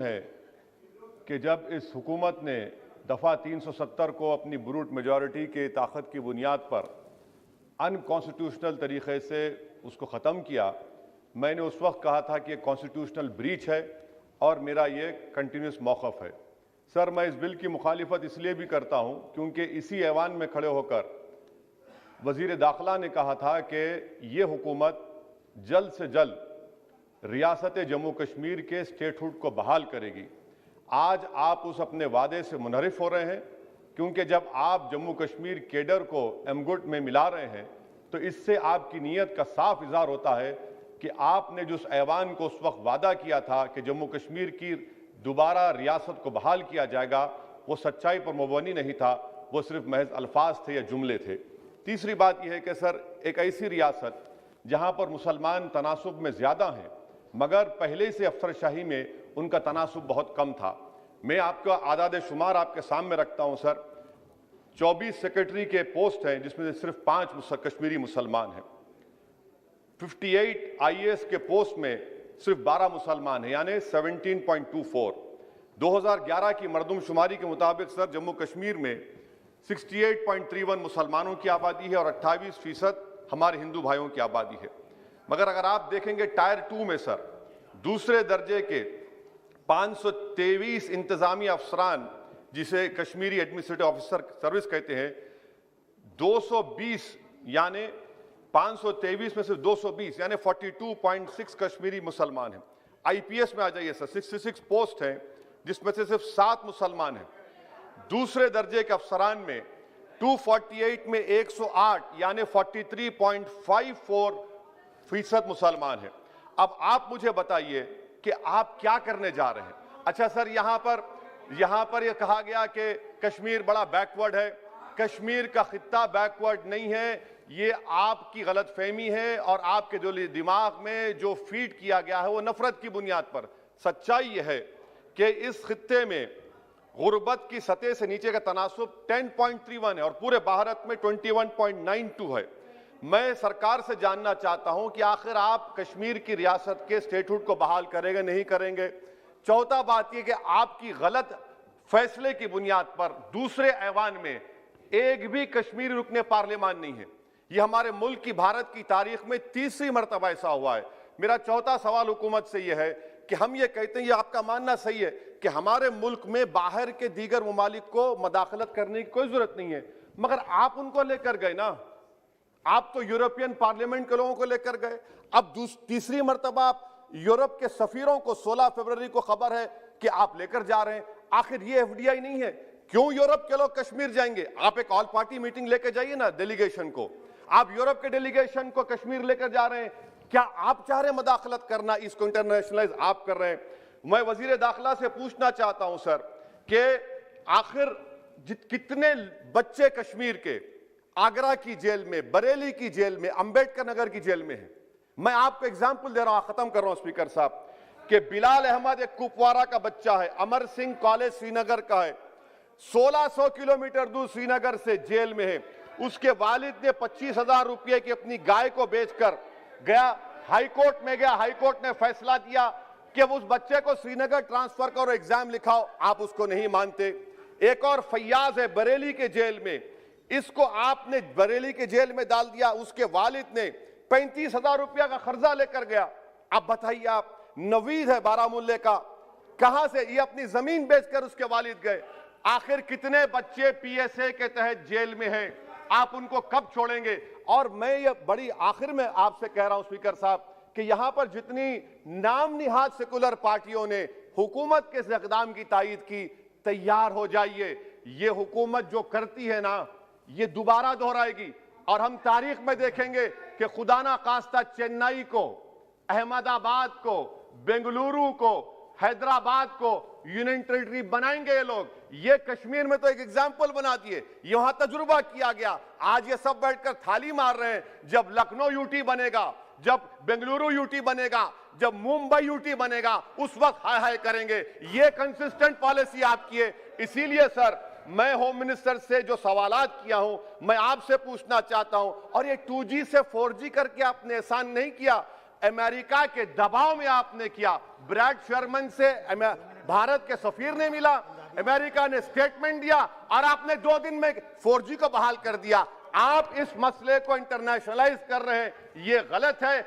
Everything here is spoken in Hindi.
है कि जब इस हुकूमत ने दफ़ा 370 को अपनी ब्रूट मेजॉरिटी के ताकत की बुनियाद पर अनकॉन्स्टिट्यूशनल तरीक़े से उसको ख़त्म किया, मैंने उस वक्त कहा था कि ये कॉन्स्टिट्यूशनल ब्रीच है और मेरा ये कंटिन्यूस मौक़िफ़ है। सर, मैं इस बिल की मुखालिफत इसलिए भी करता हूँ क्योंकि इसी ऐवान में खड़े होकर वज़ीर दाखिला ने कहा था कि ये हुकूमत जल्द से जल्द रियासत जम्मू कश्मीर के स्टेटहुड को बहाल करेगी। आज आप उस अपने वादे से मुनहरिफ हो रहे हैं, क्योंकि जब आप जम्मू कश्मीर केडर को एमगुट में मिला रहे हैं तो इससे आपकी नीयत का साफ इज़हार होता है कि आपने जो उस ऐवान को उस वक्त वादा किया था कि जम्मू कश्मीर की दोबारा रियासत को बहाल किया जाएगा, वो सच्चाई पर मुबनी नहीं था, वो सिर्फ महज अल्फाज थे या जुमले थे। तीसरी बात यह है कि सर, एक ऐसी रियासत जहां पर मुसलमान तनासुब में ज़्यादा हैं मगर पहले से अफसरशाही में उनका तनासुब बहुत कम था। मैं आपका आदाद शुमार आपके सामने रखता हूं सर। 24 सेक्रेटरी के पोस्ट हैं जिसमें से सिर्फ 5 कश्मीरी मुसलमान हैं। 58 IAS के पोस्ट में सिर्फ 12 मुसलमान हैं, यानी 17.24। 2011 की मरदमशुमारी के मुताबिक सर जम्मू कश्मीर में 68.31 मुसलमानों की आबादी है और 28% हमारे हिंदू भाइयों की आबादी है। मगर अगर आप देखेंगे टायर 2 में सर दूसरे दर्जे के 523 इंतजामी अफसरान, जिसे कश्मीरी एडमिनिस्ट्रेटिव ऑफिसर सर्विस कहते हैं, 220 यानी 523 में सिर्फ 220 यानी 42.6 कश्मीरी मुसलमान हैं। IPS में आ जाइए सर, 66 पोस्ट हैं जिसमें से सिर्फ 7 मुसलमान हैं। दूसरे दर्जे के अफसरान में 248 में 108 यानी 43.54% मुसलमान हैं। अब आप मुझे बताइए कि आप क्या करने जा रहे हैं। अच्छा सर, यहां पर यह कहा गया कि कश्मीर बड़ा बैकवर्ड है। कश्मीर का खित्ता बैकवर्ड नहीं है, ये आपकी गलतफहमी है और आपके जो दिमाग में जो फीड किया गया है वो नफरत की बुनियाद पर। सच्चाई यह है कि इस खित्ते में गुर्बत की सतह से नीचे का तनासुब 10.31 है और पूरे भारत में 21.92 है। मैं सरकार से जानना चाहता हूं कि आखिर आप कश्मीर की रियासत के स्टेटहुड को बहाल करेंगे, नहीं करेंगे। चौथा बात यह कि आपकी गलत फैसले की बुनियाद पर दूसरे ऐवान में एक भी कश्मीरी रुकने पार्लियामान नहीं है। यह हमारे मुल्क की, भारत की तारीख में तीसरी मरतबा ऐसा हुआ है। मेरा चौथा सवाल हुकूमत से यह है कि हम ये कहते हैं, ये आपका मानना सही है कि हमारे मुल्क में बाहर के दीगर ममालिक को मदाखलत करने की कोई जरूरत नहीं है, मगर आप उनको लेकर गए ना। आप तो यूरोपियन पार्लियामेंट के लोगों को लेकर गए। अब तीसरी मरतबा आप यूरोप के सफीरों को 16 फरवरी को खबर है कि आप लेकर जा रहे हैं। आखिर ये FDI नहीं है? क्यों यूरोप के लोग कश्मीर जाएंगे? आप एक ऑल पार्टी मीटिंग लेकर जाइए ना डेलीगेशन को। आप यूरोप के डेलीगेशन को कश्मीर लेकर जा रहे हैं। क्या आप चाह रहे हैं मदाखलत करना? इसको इंटरनेशनलाइज आप कर रहे हैं। मैं वजीर दाखिला से पूछना चाहता हूं सर कि आखिर कितने बच्चे कश्मीर के आगरा की जेल में, बरेली की जेल में, अंबेडकर नगर की जेल में है। मैं आपको एग्जाम्पल दे रहा हूं, खत्म कर रहा हूं स्पीकर साहब, कि बिलाल अहमद एक कुपवारा का बच्चा है, अमर सिंह कॉलेज श्रीनगर का है, 1600 किलोमीटर दूर श्रीनगर से जेल में है। उसके वालिद ने 25,000 रुपये की अपनी गाय को बेचकर गया, हाईकोर्ट में गया, हाईकोर्ट ने फैसला दिया कि उस बच्चे को श्रीनगर ट्रांसफर करो, एग्जाम लिखाओ। आप उसको नहीं मानते। एक और फैयाज है बरेली के जेल में, इसको आपने बरेली के जेल में डाल दिया। उसके वालिद ने 35,000 रुपया का कर्जा लेकर गया। अब बताइए आप, नवीद है बारामुल्ले का, कहां से ये अपनी जमीन बेचकर उसके वालिद गए। आखिर कितने बच्चे PSA के तहत जेल में हैं? आप उनको कब छोड़ेंगे? और मैं ये बड़ी आखिर में आपसे कह रहा हूं स्पीकर साहब कि यहां पर जितनी नाम निहाद सेकुलर पार्टियों ने हुकूमत के इस इक़दाम की तायीद की, तैयार हो जाइए। ये हुकूमत जो करती है ना, ये दोबारा दोहराएगी और हम तारीख में देखेंगे कि खुदा ना खास्ता चेन्नई को, अहमदाबाद को, बेंगलुरु को, हैदराबाद को यूनियन टेरिटरी बनाएंगे ये लोग। ये कश्मीर में तो एक एग्जाम्पल बना दिए, यहां तजुर्बा किया गया। आज ये सब बैठकर थाली मार रहे हैं। जब लखनऊ UT बनेगा, जब बेंगलुरु UT बनेगा, जब मुंबई UT बनेगा, उस वक्त हाय हाय करेंगे। ये कंसिस्टेंट पॉलिसी आपकी है। इसीलिए सर, मैं होम मिनिस्टर से जो सवालात किया हूं, मैं आपसे पूछना चाहता हूं, और ये 2G से 4G करके आपने एहसान नहीं किया, अमेरिका के दबाव में आपने किया। ब्रैड शर्मन से भारत के सफीर ने मिला, अमेरिका ने स्टेटमेंट दिया और आपने 2 दिन में 4G को बहाल कर दिया। आप इस मसले को इंटरनेशनलाइज कर रहे हैं, ये गलत है।